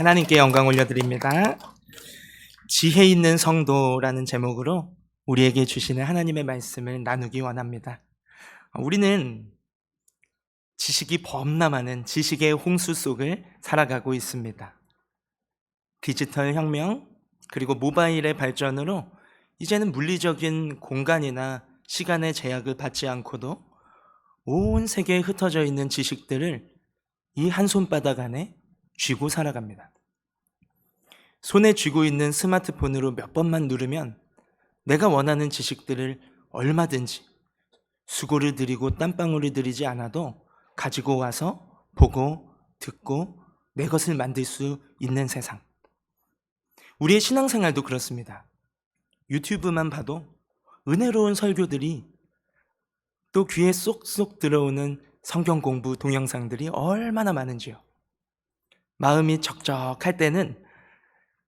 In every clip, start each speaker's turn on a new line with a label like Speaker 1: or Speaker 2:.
Speaker 1: 하나님께 영광 올려드립니다. 지혜 있는 성도라는 제목으로 우리에게 주시는 하나님의 말씀을 나누기 원합니다. 우리는 지식이 범람하는 지식의 홍수 속을 살아가고 있습니다. 디지털 혁명 그리고 모바일의 발전으로 이제는 물리적인 공간이나 시간의 제약을 받지 않고도 온 세계에 흩어져 있는 지식들을 이 한 손바닥 안에 쥐고 살아갑니다. 손에 쥐고 있는 스마트폰으로 몇 번만 누르면 내가 원하는 지식들을 얼마든지 수고를 들이고 땀방울을 들이지 않아도 가지고 와서 보고 듣고 내 것을 만들 수 있는 세상. 우리의 신앙생활도 그렇습니다. 유튜브만 봐도 은혜로운 설교들이 또 귀에 쏙쏙 들어오는 성경 공부 동영상들이 얼마나 많은지요. 마음이 적적할 때는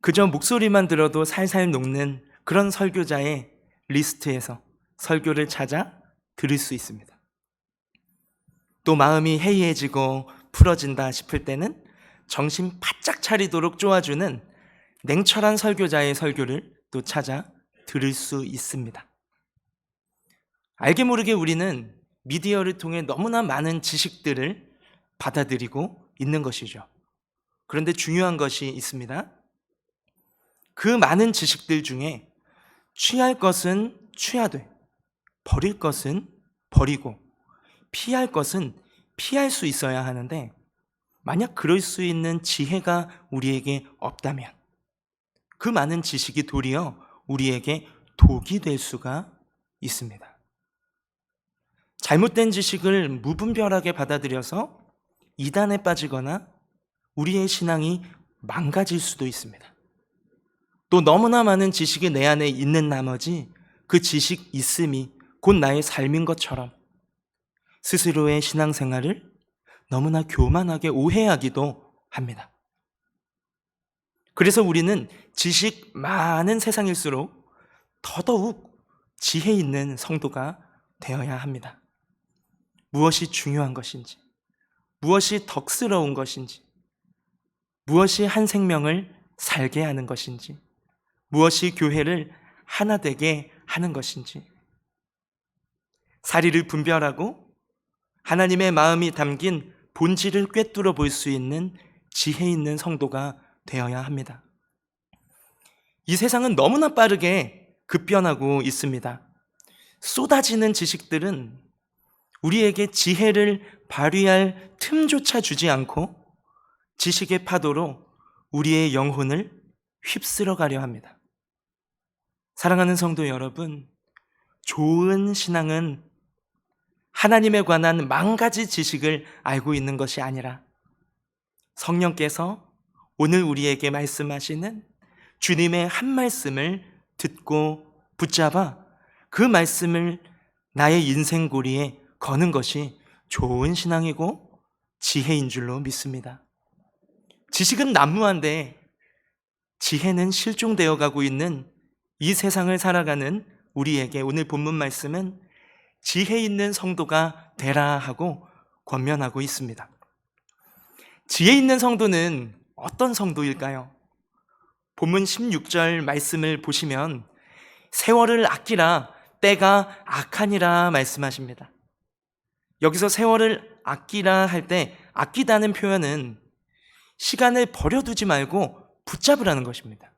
Speaker 1: 그저 목소리만 들어도 살살 녹는 그런 설교자의 리스트에서 설교를 찾아 들을 수 있습니다. 또 마음이 해이해지고 풀어진다 싶을 때는 정신 바짝 차리도록 쪼아주는 냉철한 설교자의 설교를 또 찾아 들을 수 있습니다. 알게 모르게 우리는 미디어를 통해 너무나 많은 지식들을 받아들이고 있는 것이죠. 그런데 중요한 것이 있습니다. 그 많은 지식들 중에 취할 것은 취하되 버릴 것은 버리고 피할 것은 피할 수 있어야 하는데, 만약 그럴 수 있는 지혜가 우리에게 없다면 그 많은 지식이 도리어 우리에게 독이 될 수가 있습니다. 잘못된 지식을 무분별하게 받아들여서 이단에 빠지거나 우리의 신앙이 망가질 수도 있습니다. 또 너무나 많은 지식이 내 안에 있는 나머지 그 지식 있음이 곧 나의 삶인 것처럼 스스로의 신앙생활을 너무나 교만하게 오해하기도 합니다. 그래서 우리는 지식 많은 세상일수록 더더욱 지혜 있는 성도가 되어야 합니다. 무엇이 중요한 것인지, 무엇이 덕스러운 것인지, 무엇이 한 생명을 살게 하는 것인지, 무엇이 교회를 하나 되게 하는 것인지, 사리를 분별하고 하나님의 마음이 담긴 본질을 꿰뚫어 볼 수 있는 지혜 있는 성도가 되어야 합니다. 이 세상은 너무나 빠르게 급변하고 있습니다. 쏟아지는 지식들은 우리에게 지혜를 발휘할 틈조차 주지 않고 지식의 파도로 우리의 영혼을 휩쓸어 가려 합니다. 사랑하는 성도 여러분, 좋은 신앙은 하나님에 관한 만 가지 지식을 알고 있는 것이 아니라 성령께서 오늘 우리에게 말씀하시는 주님의 한 말씀을 듣고 붙잡아 그 말씀을 나의 인생고리에 거는 것이 좋은 신앙이고 지혜인 줄로 믿습니다. 지식은 난무한데 지혜는 실종되어 가고 있는 이 세상을 살아가는 우리에게 오늘 본문 말씀은 지혜 있는 성도가 되라 하고 권면하고 있습니다. 지혜 있는 성도는 어떤 성도일까요? 본문 16절 말씀을 보시면 세월을 아끼라 때가 악하니라 말씀하십니다. 여기서 세월을 아끼라 할 때 아끼다는 표현은 시간을 버려두지 말고 붙잡으라는 것입니다.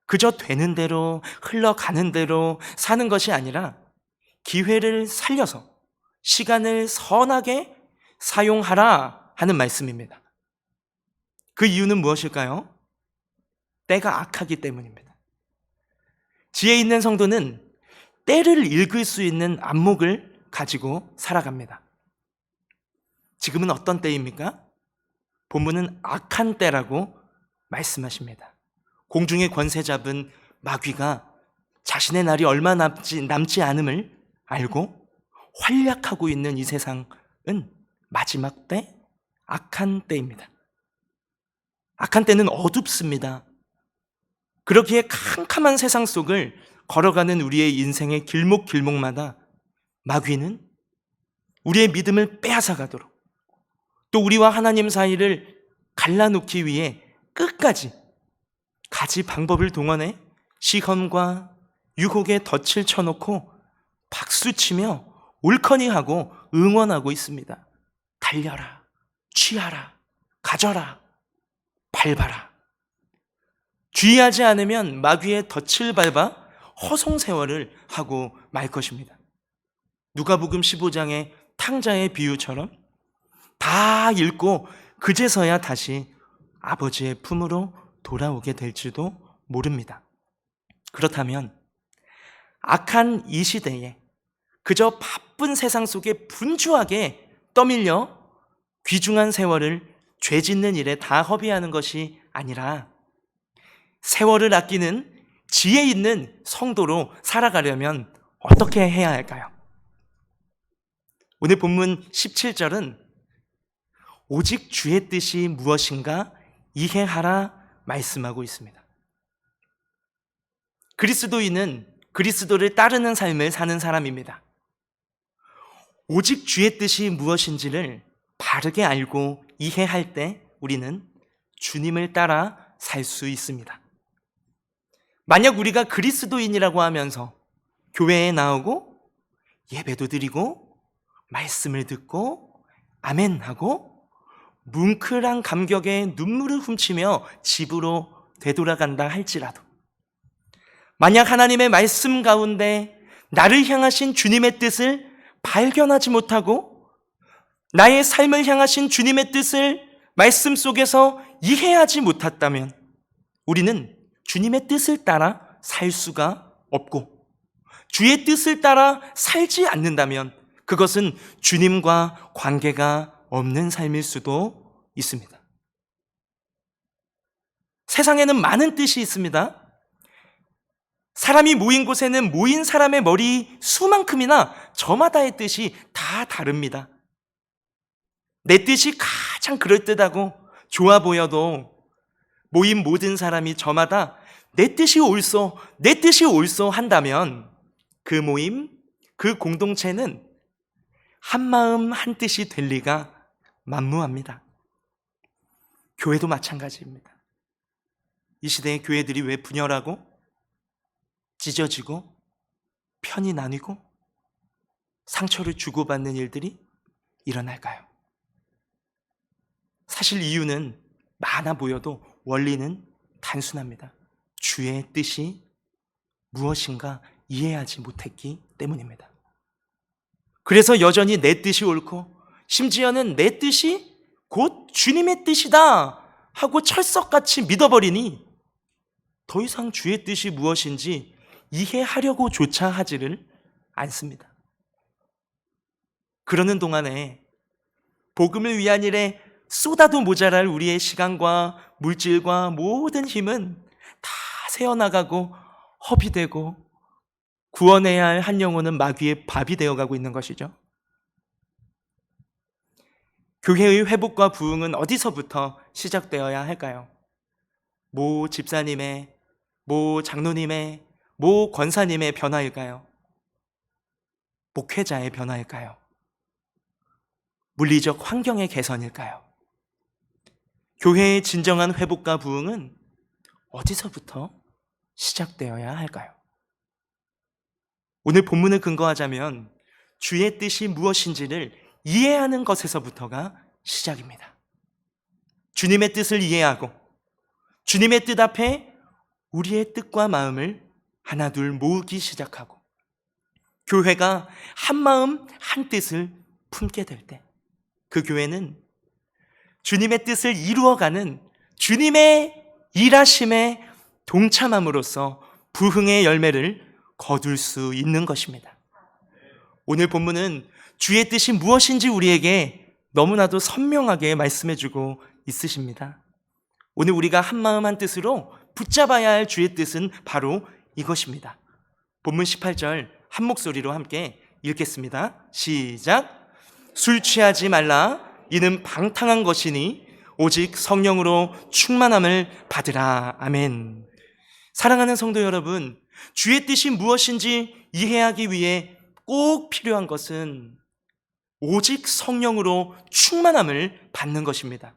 Speaker 1: 그저 되는 대로 흘러가는 대로 사는 것이 아니라 기회를 살려서 시간을 선하게 사용하라 하는 말씀입니다. 그 이유는 무엇일까요? 때가 악하기 때문입니다. 지혜 있는 성도는 때를 읽을 수 있는 안목을 가지고 살아갑니다. 지금은 어떤 때입니까? 본문은 악한 때라고 말씀하십니다. 공중의 권세 잡은 마귀가 자신의 날이 얼마 남지 않음을 알고 활약하고 있는 이 세상은 마지막 때, 악한 때입니다. 악한 때는 어둡습니다. 그러기에 캄캄한 세상 속을 걸어가는 우리의 인생의 길목길목마다 마귀는 우리의 믿음을 빼앗아 가도록, 또 우리와 하나님 사이를 갈라놓기 위해 끝까지 가지 방법을 동원해 시험과 유혹에 덫을 쳐놓고 박수치며 올커니 하고 응원하고 있습니다. 달려라, 취하라, 가져라, 밟아라. 주의하지 않으면 마귀의 덫을 밟아 허송세월을 하고 말 것입니다. 누가복음 15장의 탕자의 비유처럼 다 잃고 그제서야 다시 아버지의 품으로 돌아오게 될지도 모릅니다. 그렇다면 악한 이 시대에 그저 바쁜 세상 속에 분주하게 떠밀려 귀중한 세월을 죄 짓는 일에 다 허비하는 것이 아니라 세월을 아끼는 지혜 있는 성도로 살아가려면 어떻게 해야 할까요? 오늘 본문 17절은 오직 주의 뜻이 무엇인가 이해하라 말씀하고 있습니다. 그리스도인은 그리스도를 따르는 삶을 사는 사람입니다. 오직 주의 뜻이 무엇인지를 바르게 알고 이해할 때 우리는 주님을 따라 살 수 있습니다. 만약 우리가 그리스도인이라고 하면서 교회에 나오고 예배도 드리고 말씀을 듣고 아멘 하고 뭉클한 감격에 눈물을 훔치며 집으로 되돌아간다 할지라도 만약 하나님의 말씀 가운데 나를 향하신 주님의 뜻을 발견하지 못하고 나의 삶을 향하신 주님의 뜻을 말씀 속에서 이해하지 못했다면 우리는 주님의 뜻을 따라 살 수가 없고 주의 뜻을 따라 살지 않는다면 그것은 주님과 관계가 없는 삶일 수도 있습니다. 세상에는 많은 뜻이 있습니다. 사람이 모인 곳에는 모인 사람의 머리 수만큼이나 저마다의 뜻이 다 다릅니다. 내 뜻이 가장 그럴듯하고 좋아 보여도 모인 모든 사람이 저마다 내 뜻이 옳소 한다면 그 모임, 그 공동체는 한마음 한뜻이 될 리가 만무합니다. 교회도 마찬가지입니다. 이 시대의 교회들이 왜 분열하고 찢어지고 편이 나뉘고 상처를 주고받는 일들이 일어날까요? 사실 이유는 많아 보여도 원리는 단순합니다. 주의 뜻이 무엇인가 이해하지 못했기 때문입니다. 그래서 여전히 내 뜻이 옳고 심지어는 내 뜻이 곧 주님의 뜻이다 하고 철석같이 믿어버리니 더 이상 주의 뜻이 무엇인지 이해하려고조차 하지를 않습니다. 그러는 동안에 복음을 위한 일에 쏟아도 모자랄 우리의 시간과 물질과 모든 힘은 다 새어나가고 허비되고 구원해야 할 한 영혼은 마귀의 밥이 되어가고 있는 것이죠. 교회의 회복과 부흥은 어디서부터 시작되어야 할까요? 모 집사님의, 모 장로님의, 모 권사님의 변화일까요? 목회자의 변화일까요? 물리적 환경의 개선일까요? 교회의 진정한 회복과 부흥은 어디서부터 시작되어야 할까요? 오늘 본문을 근거하자면 주의 뜻이 무엇인지를 이해하는 것에서부터가 시작입니다. 주님의 뜻을 이해하고 주님의 뜻 앞에 우리의 뜻과 마음을 하나둘 모으기 시작하고 교회가 한마음 한뜻을 품게 될 때 그 교회는 주님의 뜻을 이루어가는 주님의 일하심에 동참함으로써 부흥의 열매를 거둘 수 있는 것입니다. 오늘 본문은 주의 뜻이 무엇인지 우리에게 너무나도 선명하게 말씀해주고 있으십니다. 오늘 우리가 한마음 한뜻으로 붙잡아야 할 주의 뜻은 바로 이것입니다. 본문 18절 한 목소리로 함께 읽겠습니다. 시작. 술 취하지 말라. 이는 방탕한 것이니 오직 성령으로 충만함을 받으라. 아멘. 사랑하는 성도 여러분, 주의 뜻이 무엇인지 이해하기 위해 꼭 필요한 것은 오직 성령으로 충만함을 받는 것입니다.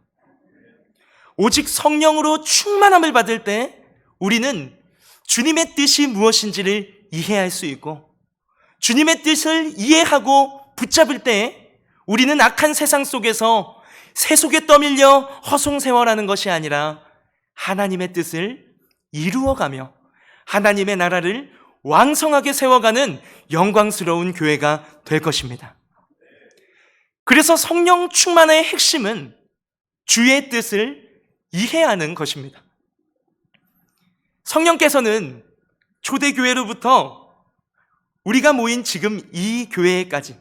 Speaker 1: 오직 성령으로 충만함을 받을 때 우리는 주님의 뜻이 무엇인지를 이해할 수 있고, 주님의 뜻을 이해하고 붙잡을 때 우리는 악한 세상 속에서 세속에 떠밀려 허송세월하는 것이 아니라 하나님의 뜻을 이루어가며 하나님의 나라를 왕성하게 세워가는 영광스러운 교회가 될 것입니다. 그래서 성령 충만의 핵심은 주의 뜻을 이해하는 것입니다. 성령께서는 초대교회로부터 우리가 모인 지금 이 교회까지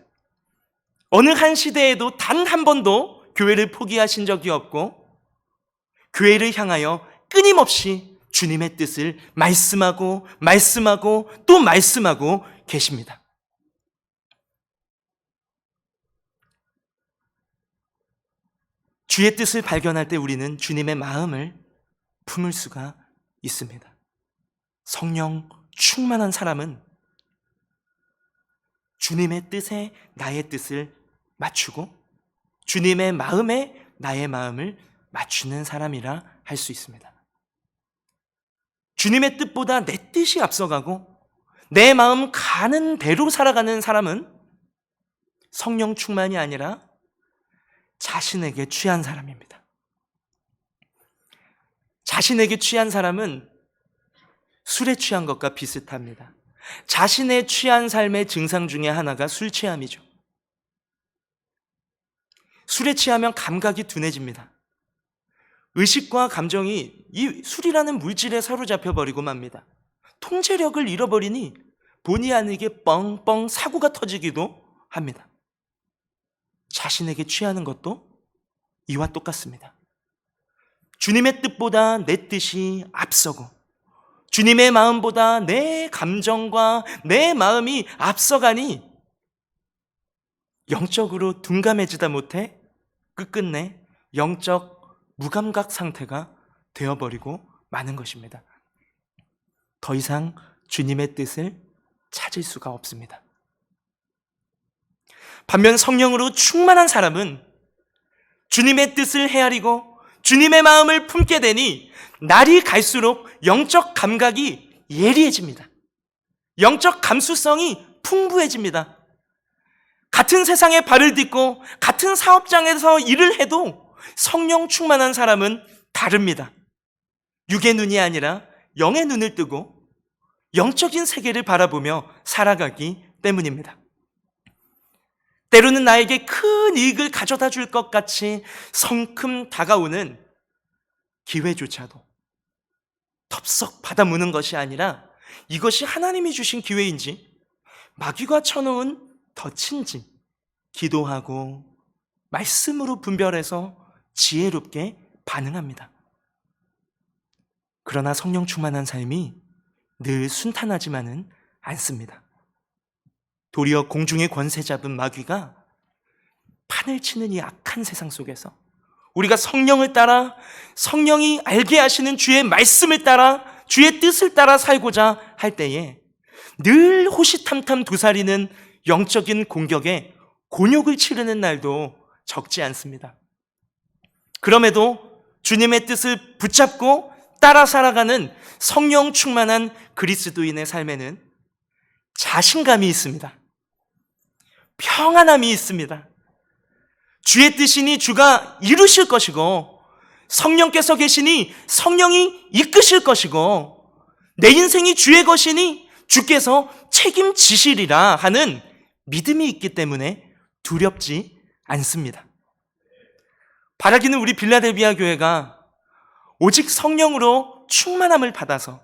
Speaker 1: 어느 한 시대에도 단 한 번도 교회를 포기하신 적이 없고, 교회를 향하여 끊임없이 주님의 뜻을 말씀하고 또 말씀하고 계십니다. 주의 뜻을 발견할 때 우리는 주님의 마음을 품을 수가 있습니다. 성령 충만한 사람은 주님의 뜻에 나의 뜻을 맞추고 주님의 마음에 나의 마음을 맞추는 사람이라 할 수 있습니다. 주님의 뜻보다 내 뜻이 앞서가고 내 마음 가는 대로 살아가는 사람은 성령 충만이 아니라 자신에게 취한 사람입니다. 자신에게 취한 사람은 술에 취한 것과 비슷합니다. 자신의 취한 삶의 증상 중에 하나가 술 취함이죠. 술에 취하면 감각이 둔해집니다. 의식과 감정이 이 술이라는 물질에 사로잡혀 버리고 맙니다. 통제력을 잃어버리니 본의 아니게 뻥뻥 사고가 터지기도 합니다. 자신에게 취하는 것도 이와 똑같습니다. 주님의 뜻보다 내 뜻이 앞서고 주님의 마음보다 내 감정과 내 마음이 앞서가니 영적으로 둔감해지다 못해 끝끝내 영적 무감각 상태가 되어버리고 마는 것입니다. 더 이상 주님의 뜻을 찾을 수가 없습니다. 반면 성령으로 충만한 사람은 주님의 뜻을 헤아리고 주님의 마음을 품게 되니 날이 갈수록 영적 감각이 예리해집니다. 영적 감수성이 풍부해집니다. 같은 세상에 발을 딛고 같은 사업장에서 일을 해도 성령 충만한 사람은 다릅니다. 육의 눈이 아니라 영의 눈을 뜨고 영적인 세계를 바라보며 살아가기 때문입니다. 때로는 나에게 큰 이익을 가져다 줄 것 같이 성큼 다가오는 기회조차도 덥석 받아무는 것이 아니라 이것이 하나님이 주신 기회인지 마귀가 쳐놓은 덫인지 기도하고 말씀으로 분별해서 지혜롭게 반응합니다. 그러나 성령 충만한 삶이 늘 순탄하지만은 않습니다. 도리어 공중의 권세 잡은 마귀가 판을 치는 이 악한 세상 속에서 우리가 성령을 따라 성령이 알게 하시는 주의 말씀을 따라 주의 뜻을 따라 살고자 할 때에 늘 호시탐탐 도사리는 영적인 공격에 곤욕을 치르는 날도 적지 않습니다. 그럼에도 주님의 뜻을 붙잡고 따라 살아가는 성령 충만한 그리스도인의 삶에는 자신감이 있습니다. 평안함이 있습니다. 주의 뜻이니 주가 이루실 것이고 성령께서 계시니 성령이 이끄실 것이고 내 인생이 주의 것이니 주께서 책임지시리라 하는 믿음이 있기 때문에 두렵지 않습니다. 바라기는 우리 빌라델비아 교회가 오직 성령으로 충만함을 받아서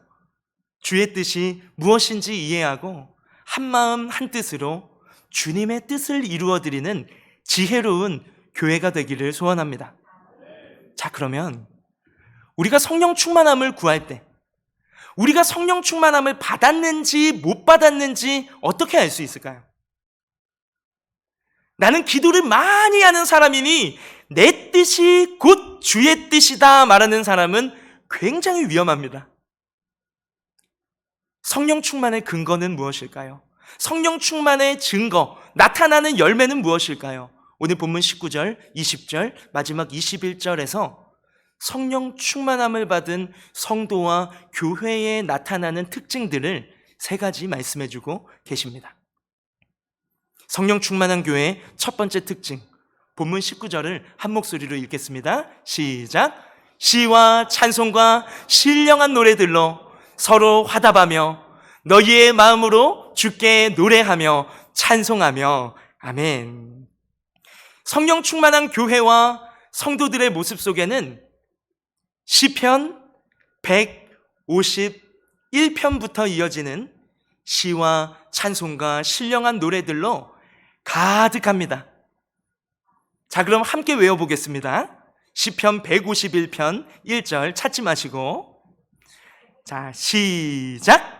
Speaker 1: 주의 뜻이 무엇인지 이해하고 한마음 한뜻으로 주님의 뜻을 이루어드리는 지혜로운 교회가 되기를 소원합니다. 자, 그러면 우리가 성령 충만함을 구할 때 우리가 성령 충만함을 받았는지 못 받았는지 어떻게 알 수 있을까요? 나는 기도를 많이 하는 사람이니 내 뜻이 곧 주의 뜻이다 말하는 사람은 굉장히 위험합니다. 성령 충만의 근거는 무엇일까요? 성령 충만의 증거, 나타나는 열매는 무엇일까요? 오늘 본문 19절, 20절, 마지막 21절에서 성령 충만함을 받은 성도와 교회에 나타나는 특징들을 세 가지 말씀해 주고 계십니다. 성령 충만한 교회의 첫 번째 특징, 본문 19절을 한 목소리로 읽겠습니다. 시작. 시와 찬송과 신령한 노래들로 서로 화답하며 너희의 마음으로 주께 노래하며 찬송하며. 아멘. 성령 충만한 교회와 성도들의 모습 속에는 시편 151편부터 이어지는 시와 찬송과 신령한 노래들로 가득합니다. 자, 그럼 함께 외워보겠습니다. 시편 151편 1절 찾지 마시고, 자, 시작.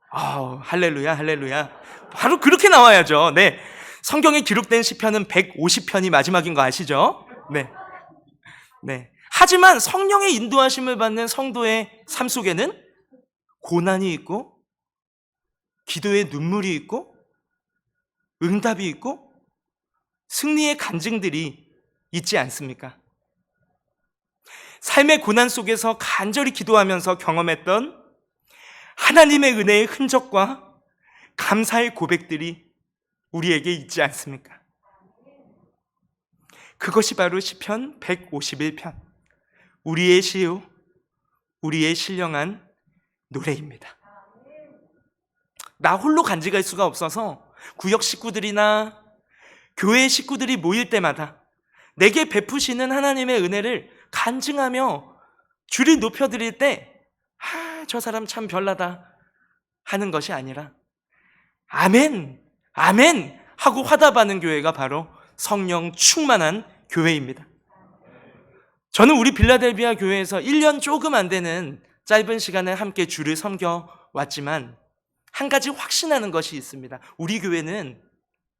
Speaker 1: 할렐루야, 할렐루야. 바로 그렇게 나와야죠. 네, 성경에 기록된 시편은 150편이 마지막인 거 아시죠? 네. 하지만 성령의 인도하심을 받는 성도의 삶 속에는 고난이 있고, 기도의 눈물이 있고, 응답이 있고, 승리의 간증들이 있지 않습니까? 삶의 고난 속에서 간절히 기도하면서 경험했던 하나님의 은혜의 흔적과 감사의 고백들이 우리에게 있지 않습니까? 그것이 바로 시편 151편, 우리의 시요, 우리의 신령한 노래입니다. 나 홀로 간직할 수가 없어서 구역 식구들이나 교회 식구들이 모일 때마다 내게 베푸시는 하나님의 은혜를 간증하며 주를 높여드릴 때 저 사람 참 별나다 하는 것이 아니라 아멘, 아멘 하고 화답하는 교회가 바로 성령 충만한 교회입니다. 저는 우리 빌라델비아 교회에서 1년 조금 안 되는 짧은 시간에 함께 주를 섬겨왔지만 한 가지 확신하는 것이 있습니다. 우리 교회는,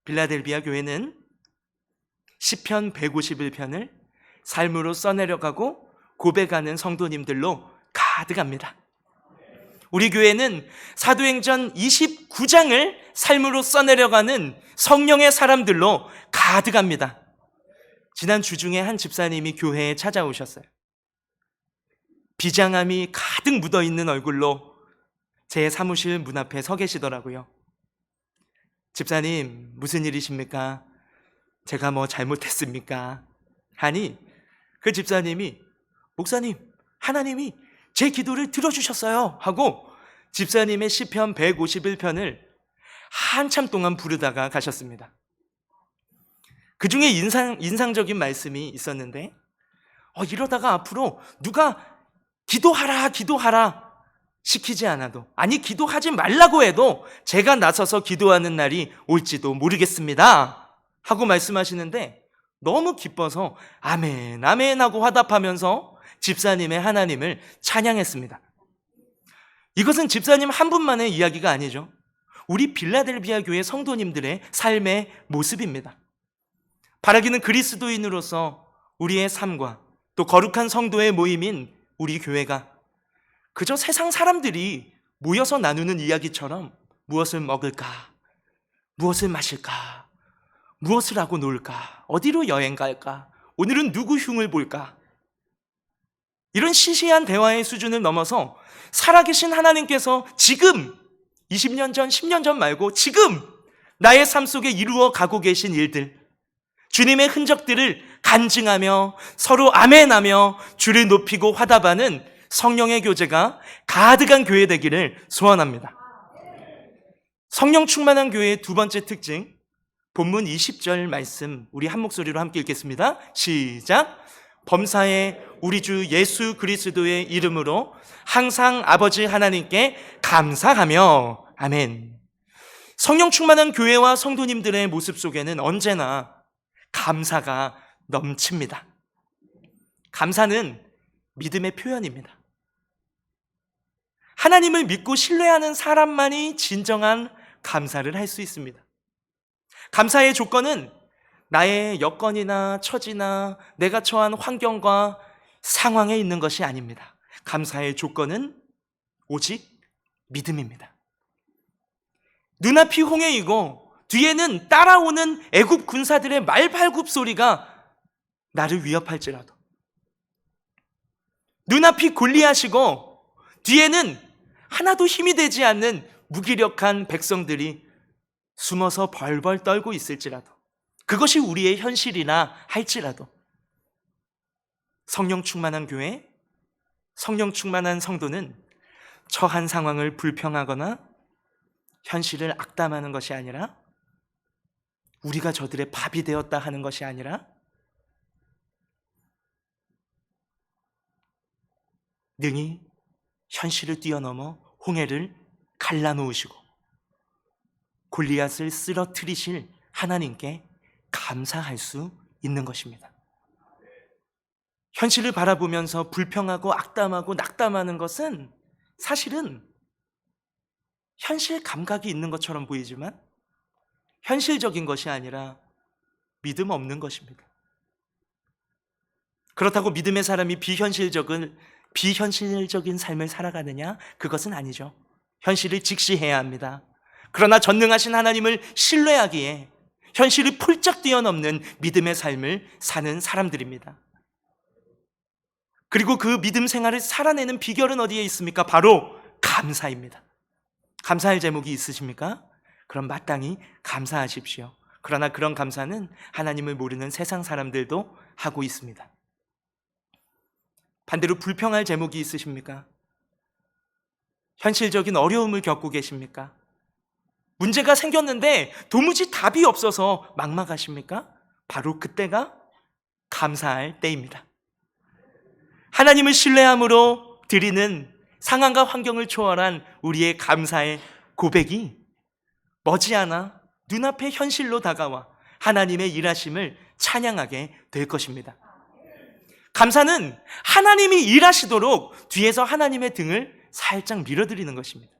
Speaker 1: 빌라델비아 교회는 시편 151편을 삶으로 써내려가고 고백하는 성도님들로 가득합니다. 우리 교회는 사도행전 29장을 삶으로 써내려가는 성령의 사람들로 가득합니다. 지난 주 중에 한 집사님이 교회에 찾아오셨어요. 비장함이 가득 묻어있는 얼굴로 제 사무실 문 앞에 서 계시더라고요. 집사님, 무슨 일이십니까? 제가 뭐 잘못했습니까? 하니 그 집사님이, 목사님, 하나님이 제 기도를 들어주셨어요 하고 집사님의 시편 151편을 한참 동안 부르다가 가셨습니다. 그 중에 인상적인 말씀이 있었는데, 이러다가 앞으로 누가 기도하라 시키지 않아도, 아니 기도하지 말라고 해도 제가 나서서 기도하는 날이 올지도 모르겠습니다 하고 말씀하시는데, 너무 기뻐서 아멘, 아멘 하고 화답하면서 집사님의 하나님을 찬양했습니다. 이것은 집사님 한 분만의 이야기가 아니죠. 우리 빌라델비아 교회 성도님들의 삶의 모습입니다. 바라기는 그리스도인으로서 우리의 삶과 또 거룩한 성도의 모임인 우리 교회가 그저 세상 사람들이 모여서 나누는 이야기처럼 무엇을 먹을까, 무엇을 마실까, 무엇을 하고 놀까, 어디로 여행 갈까, 오늘은 누구 흉을 볼까, 이런 시시한 대화의 수준을 넘어서 살아계신 하나님께서 지금 20년 전, 10년 전 말고 지금 나의 삶 속에 이루어 가고 계신 일들, 주님의 흔적들을 간증하며 서로 아멘하며 주를 높이고 화답하는 성령의 교제가 가득한 교회 되기를 소원합니다. 성령 충만한 교회의 두 번째 특징, 본문 20절 말씀 우리 한 목소리로 함께 읽겠습니다. 시작. 범사에 우리 주 예수 그리스도의 이름으로 항상 아버지 하나님께 감사하며. 아멘. 성령 충만한 교회와 성도님들의 모습 속에는 언제나 감사가 넘칩니다. 감사는 믿음의 표현입니다. 하나님을 믿고 신뢰하는 사람만이 진정한 감사를 할 수 있습니다. 감사의 조건은 나의 여건이나 처지나 내가 처한 환경과 상황에 있는 것이 아닙니다. 감사의 조건은 오직 믿음입니다. 눈앞이 홍해이고 뒤에는 따라오는 애굽 군사들의 말발굽 소리가 나를 위협할지라도, 눈앞이 골리앗이고 뒤에는 하나도 힘이 되지 않는 무기력한 백성들이 숨어서 벌벌 떨고 있을지라도, 그것이 우리의 현실이나 할지라도, 성령 충만한 교회, 성령 충만한 성도는 처한 상황을 불평하거나 현실을 악담하는 것이 아니라, 우리가 저들의 밥이 되었다 하는 것이 아니라, 능히 현실을 뛰어넘어 홍해를 갈라놓으시고 골리앗을 쓰러뜨리실 하나님께 감사할 수 있는 것입니다. 현실을 바라보면서 불평하고 악담하고 낙담하는 것은 사실은 현실 감각이 있는 것처럼 보이지만 현실적인 것이 아니라 믿음 없는 것입니다. 그렇다고 믿음의 사람이 비현실적인 삶을 살아가느냐? 그것은 아니죠. 현실을 직시해야 합니다. 그러나 전능하신 하나님을 신뢰하기에 현실을 폴짝 뛰어넘는 믿음의 삶을 사는 사람들입니다. 그리고 그 믿음 생활을 살아내는 비결은 어디에 있습니까? 바로 감사입니다. 감사할 제목이 있으십니까? 그럼 마땅히 감사하십시오. 그러나 그런 감사는 하나님을 모르는 세상 사람들도 하고 있습니다. 반대로 불평할 제목이 있으십니까? 현실적인 어려움을 겪고 계십니까? 문제가 생겼는데 도무지 답이 없어서 막막하십니까? 바로 그때가 감사할 때입니다. 하나님을 신뢰함으로 드리는 상황과 환경을 초월한 우리의 감사의 고백이 머지않아 눈앞의 현실로 다가와 하나님의 일하심을 찬양하게 될 것입니다. 감사는 하나님이 일하시도록 뒤에서 하나님의 등을 살짝 밀어드리는 것입니다.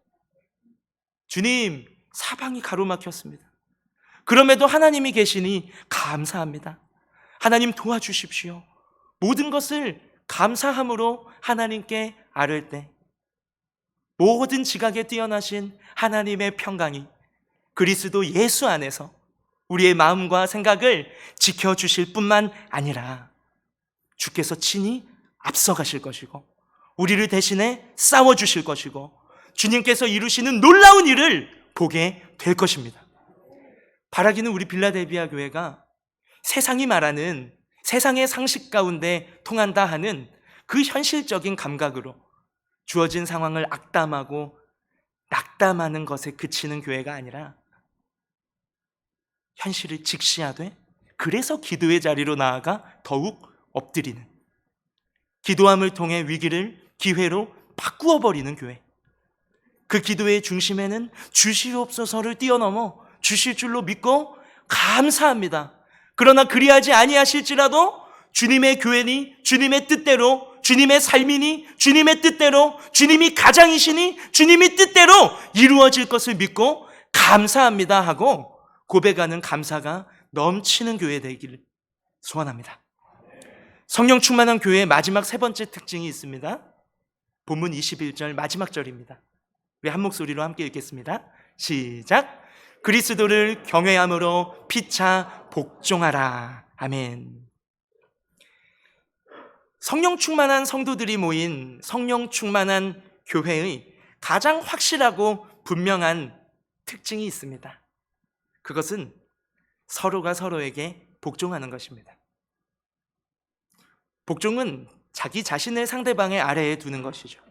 Speaker 1: 주님, 사방이 가로막혔습니다. 그럼에도 하나님이 계시니 감사합니다. 하나님 도와주십시오. 모든 것을 감사함으로 하나님께 아뢰 때 모든 지각에 뛰어나신 하나님의 평강이 그리스도 예수 안에서 우리의 마음과 생각을 지켜주실 뿐만 아니라 주께서 친히 앞서가실 것이고 우리를 대신해 싸워주실 것이고 주님께서 이루시는 놀라운 일을 보게 될 것입니다. 바라기는 우리 빌라델비아 교회가 세상이 말하는 세상의 상식 가운데 통한다 하는 그 현실적인 감각으로 주어진 상황을 악담하고 낙담하는 것에 그치는 교회가 아니라 현실을 직시하되 그래서 기도의 자리로 나아가 더욱 엎드리는, 기도함을 통해 위기를 기회로 바꾸어 버리는 교회. 그 기도의 중심에는 주시옵소서를 뛰어넘어 주실 줄로 믿고 감사합니다. 그러나 그리하지 아니하실지라도 주님의 교회니 주님의 뜻대로, 주님의 삶이니 주님의 뜻대로, 주님이 가장이시니 주님이 뜻대로 이루어질 것을 믿고 감사합니다 하고 고백하는 감사가 넘치는 교회 되기를 소원합니다. 성령 충만한 교회의 마지막 세 번째 특징이 있습니다. 본문 21절 마지막 절입니다. 우리 한 목소리로 함께 읽겠습니다. 시작. 그리스도를 경외함으로 피차 복종하라. 아멘. 성령 충만한 성도들이 모인 성령 충만한 교회의 가장 확실하고 분명한 특징이 있습니다. 그것은 서로가 서로에게 복종하는 것입니다. 복종은 자기 자신을 상대방의 아래에 두는 것이죠.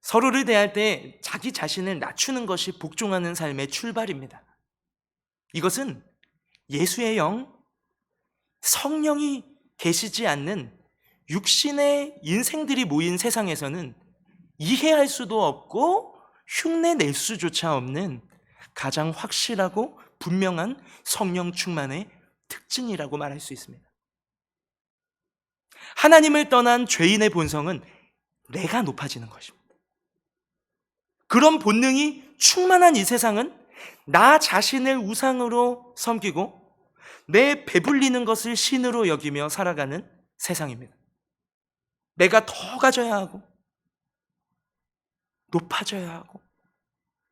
Speaker 1: 서로를 대할 때 자기 자신을 낮추는 것이 복종하는 삶의 출발입니다. 이것은 예수의 영, 성령이 계시지 않는 육신의 인생들이 모인 세상에서는 이해할 수도 없고 흉내낼 수조차 없는 가장 확실하고 분명한 성령 충만의 특징이라고 말할 수 있습니다. 하나님을 떠난 죄인의 본성은 내가 높아지는 것입니다. 그런 본능이 충만한 이 세상은 나 자신을 우상으로 섬기고 내 배불리는 것을 신으로 여기며 살아가는 세상입니다. 내가 더 가져야 하고 높아져야 하고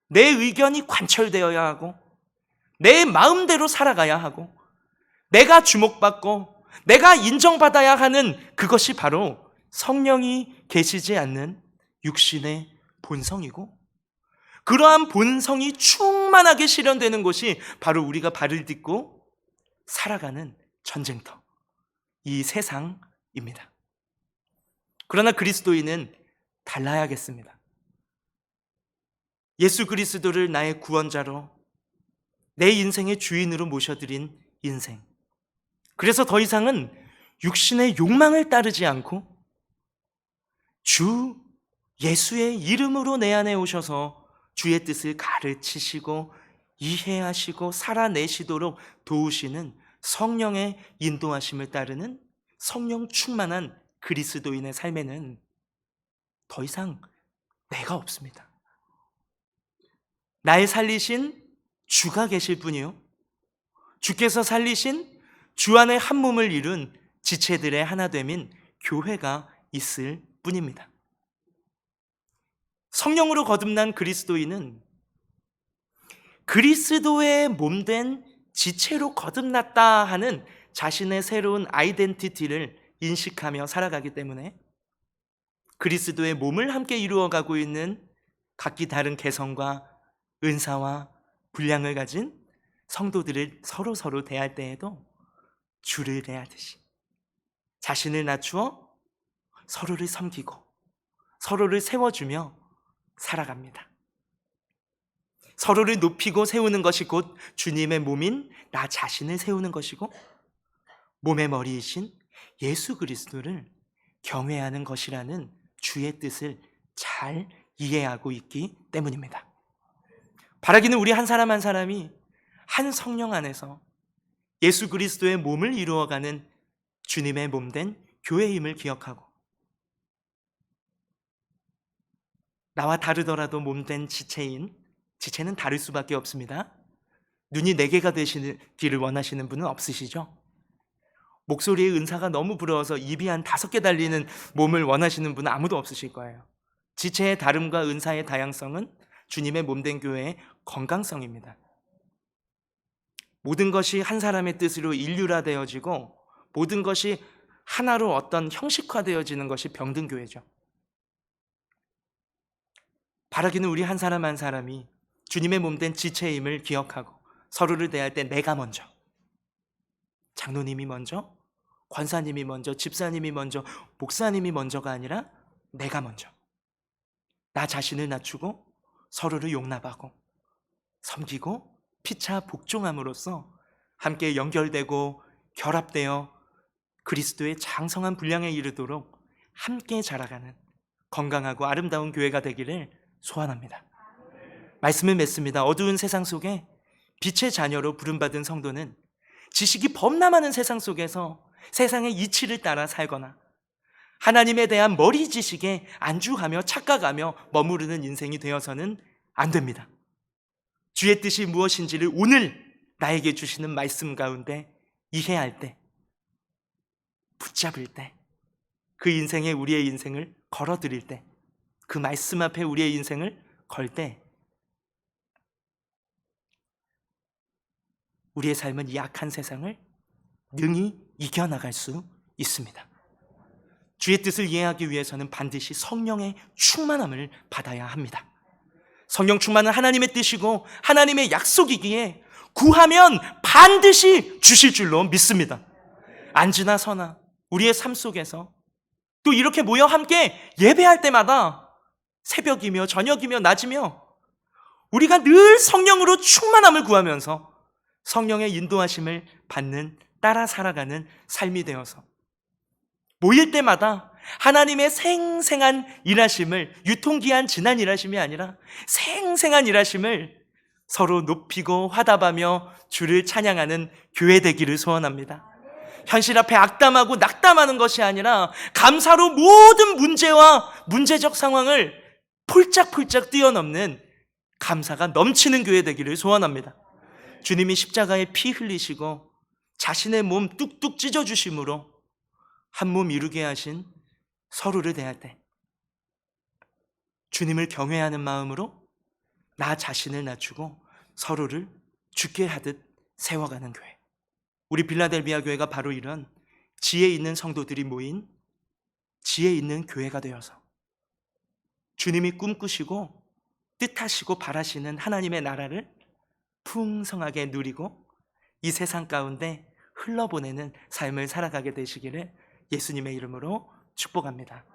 Speaker 1: 내 의견이 관철되어야 하고 내 마음대로 살아가야 하고 내가 주목받고 내가 인정받아야 하는 그것이 바로 성령이 계시지 않는 육신의 본성이고, 그러한 본성이 충만하게 실현되는 곳이 바로 우리가 발을 딛고 살아가는 전쟁터, 이 세상입니다. 그러나 그리스도인은 달라야겠습니다. 예수 그리스도를 나의 구원자로, 내 인생의 주인으로 모셔드린 인생. 그래서 더 이상은 육신의 욕망을 따르지 않고 주 예수의 이름으로 내 안에 오셔서 주의 뜻을 가르치시고 이해하시고 살아내시도록 도우시는 성령의 인도하심을 따르는 성령 충만한 그리스도인의 삶에는 더 이상 내가 없습니다. 날 살리신 주가 계실 뿐이요, 주께서 살리신 주 안에 한 몸을 이룬 지체들의 하나됨인 교회가 있을 뿐입니다. 성령으로 거듭난 그리스도인은 그리스도의 몸된 지체로 거듭났다 하는 자신의 새로운 아이덴티티를 인식하며 살아가기 때문에 그리스도의 몸을 함께 이루어가고 있는 각기 다른 개성과 은사와 분량을 가진 성도들을 서로 대할 때에도 주를 대하듯이 자신을 낮추어 서로를 섬기고 서로를 세워주며 살아갑니다. 서로를 높이고 세우는 것이 곧 주님의 몸인 나 자신을 세우는 것이고, 몸의 머리이신 예수 그리스도를 경외하는 것이라는 주의 뜻을 잘 이해하고 있기 때문입니다. 바라기는 우리 한 사람 한 사람이 한 성령 안에서 예수 그리스도의 몸을 이루어가는 주님의 몸된 교회임을 기억하고, 나와 다르더라도 몸된 지체는 다를 수밖에 없습니다. 눈이 4개가 되시기를 원하시는 분은 없으시죠? 목소리의 은사가 너무 부러워서 입이 한 5개 달리는 몸을 원하시는 분은 아무도 없으실 거예요. 지체의 다름과 은사의 다양성은 주님의 몸된 교회의 건강성입니다. 모든 것이 한 사람의 뜻으로 일률화되어지고 모든 것이 하나로 어떤 형식화되어지는 것이 병든교회죠. 바라기는 우리 한 사람 한 사람이 주님의 몸된 지체임을 기억하고 서로를 대할 때 내가 먼저, 장로님이 먼저, 권사님이 먼저, 집사님이 먼저, 목사님이 먼저가 아니라 내가 먼저, 나 자신을 낮추고 서로를 용납하고 섬기고 피차 복종함으로써 함께 연결되고 결합되어 그리스도의 장성한 분량에 이르도록 함께 자라가는 건강하고 아름다운 교회가 되기를 소원합니다. 말씀을 맺습니다. 어두운 세상 속에 빛의 자녀로 부름받은 성도는 지식이 범람하는 세상 속에서 세상의 이치를 따라 살거나 하나님에 대한 머리 지식에 안주하며 착각하며 머무르는 인생이 되어서는 안 됩니다. 주의 뜻이 무엇인지를 오늘 나에게 주시는 말씀 가운데 이해할 때, 붙잡을 때, 그 인생에 우리의 인생을 걸어드릴 때, 그 말씀 앞에 우리의 인생을 걸 때 우리의 삶은 이 악한 세상을 능히 이겨나갈 수 있습니다. 주의 뜻을 이해하기 위해서는 반드시 성령의 충만함을 받아야 합니다. 성령 충만은 하나님의 뜻이고 하나님의 약속이기에 구하면 반드시 주실 줄로 믿습니다. 앉으나 서나 우리의 삶 속에서 또 이렇게 모여 함께 예배할 때마다 새벽이며 저녁이며 낮이며 우리가 늘 성령으로 충만함을 구하면서 성령의 인도하심을 받는, 따라 살아가는 삶이 되어서 모일 때마다 하나님의 생생한 일하심을, 유통기한 지난 일하심이 아니라 생생한 일하심을 서로 높이고 화답하며 주를 찬양하는 교회 되기를 소원합니다. 현실 앞에 악담하고 낙담하는 것이 아니라 감사로 모든 문제와 문제적 상황을 폴짝폴짝 뛰어넘는 감사가 넘치는 교회 되기를 소원합니다. 주님이 십자가에 피 흘리시고 자신의 몸 뚝뚝 찢어주심으로 한 몸 이루게 하신 서로를 대할 때 주님을 경외하는 마음으로 나 자신을 낮추고 서로를 죽게 하듯 세워가는 교회, 우리 빌라델비아 교회가 바로 이런 지혜 있는 성도들이 모인 지혜 있는 교회가 되어서 주님이 꿈꾸시고 뜻하시고 바라시는 하나님의 나라를 풍성하게 누리고 이 세상 가운데 흘러보내는 삶을 살아가게 되시기를 예수님의 이름으로 축복합니다.